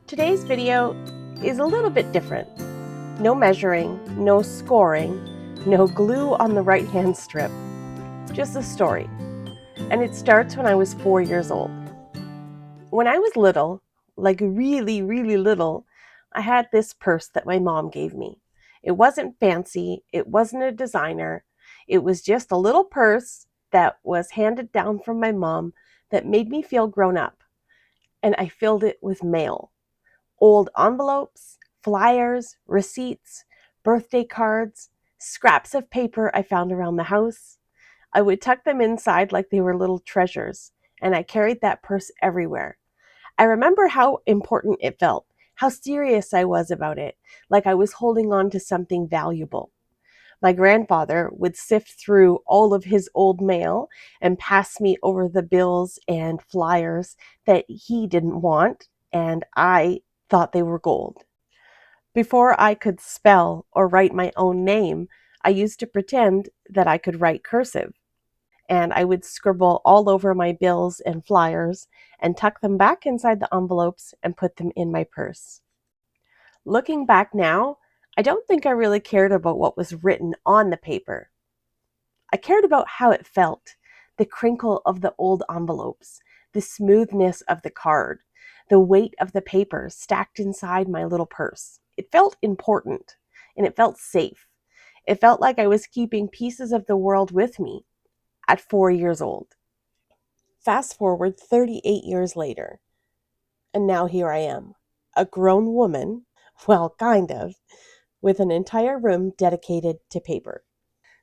Today's video is a little bit different. No measuring, no scoring, no glue on the right-hand strip. Just a story. And it starts when I was 4 years old. When I was little, like really, really little, I had this purse that my mom gave me. It wasn't fancy, it wasn't a designer. It was just a little purse that was handed down from my mom that made me feel grown up. And I filled it with mail. Old envelopes, flyers, receipts, birthday cards, scraps of paper I found around the house. I would tuck them inside like they were little treasures, and I carried that purse everywhere. I remember how important it felt, how serious I was about it, like I was holding on to something valuable. My grandfather would sift through all of his old mail and pass me over the bills and flyers that he didn't want, and I thought they were gold. Before I could spell or write my own name, I used to pretend that I could write cursive, and I would scribble all over my bills and flyers and tuck them back inside the envelopes and put them in my purse. Looking back now, I don't think I really cared about what was written on the paper. I cared about how it felt, the crinkle of the old envelopes, the smoothness of the card, the weight of the paper stacked inside my little purse. It felt important, and it felt safe. It felt like I was keeping pieces of the world with me at 4 years old. Fast forward 38 years later, and now here I am, a grown woman, well, kind of, with an entire room dedicated to paper.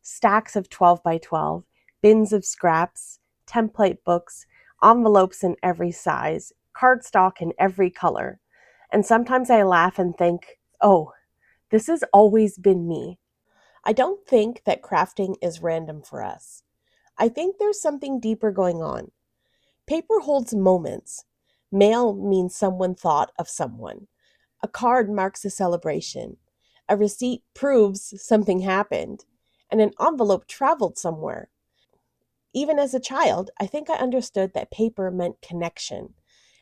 Stacks of 12 by 12, bins of scraps, template books, envelopes in every size, cardstock in every color. And sometimes I laugh and think, oh, this has always been me. I don't think that crafting is random for us. I think there's something deeper going on. Paper holds moments. Mail means someone thought of someone. A card marks a celebration. A receipt proves something happened. And an envelope traveled somewhere. Even as a child, I think I understood that paper meant connection.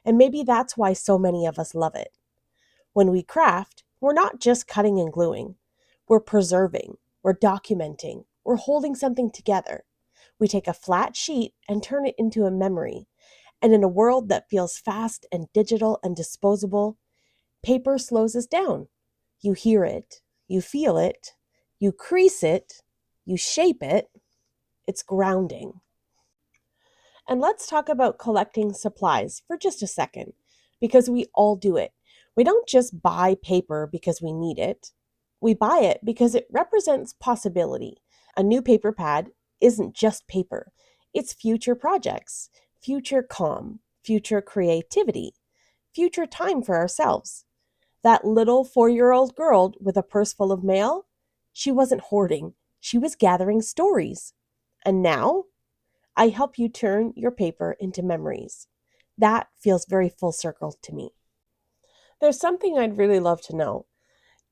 And maybe that's why so many of us love it. When we craft, we're not just cutting and gluing. We're preserving, we're documenting, we're holding something together. We take a flat sheet and turn it into a memory. And in a world that feels fast and digital and disposable, paper slows us down. You hear it, you feel it, you crease it, you shape it. It's grounding. And let's talk about collecting supplies for just a second, because we all do it. We don't just buy paper because we need it. We buy it because it represents possibility. A new paper pad isn't just paper. It's future projects, future calm, future creativity, future time for ourselves. That little 4-year-old girl with a purse full of mail, she wasn't hoarding. She was gathering stories. And now, I help you turn your paper into memories. That feels very full circle to me. There's something I'd really love to know.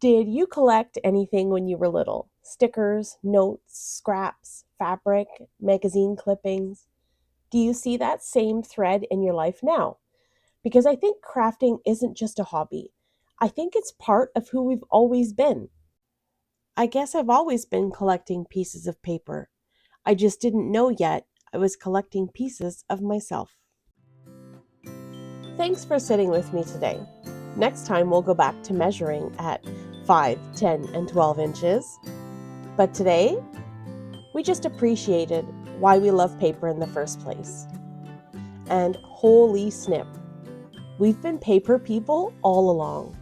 Did you collect anything when you were little? Stickers, notes, scraps, fabric, magazine clippings? Do you see that same thread in your life now? Because I think crafting isn't just a hobby. I think it's part of who we've always been. I guess I've always been collecting pieces of paper. I just didn't know yet I was collecting pieces of myself. Thanks for sitting with me today. Next time we'll go back to measuring at 5, 10, and 12 inches. But today, we just appreciated why we love paper in the first place. And holy snip, we've been paper people all along.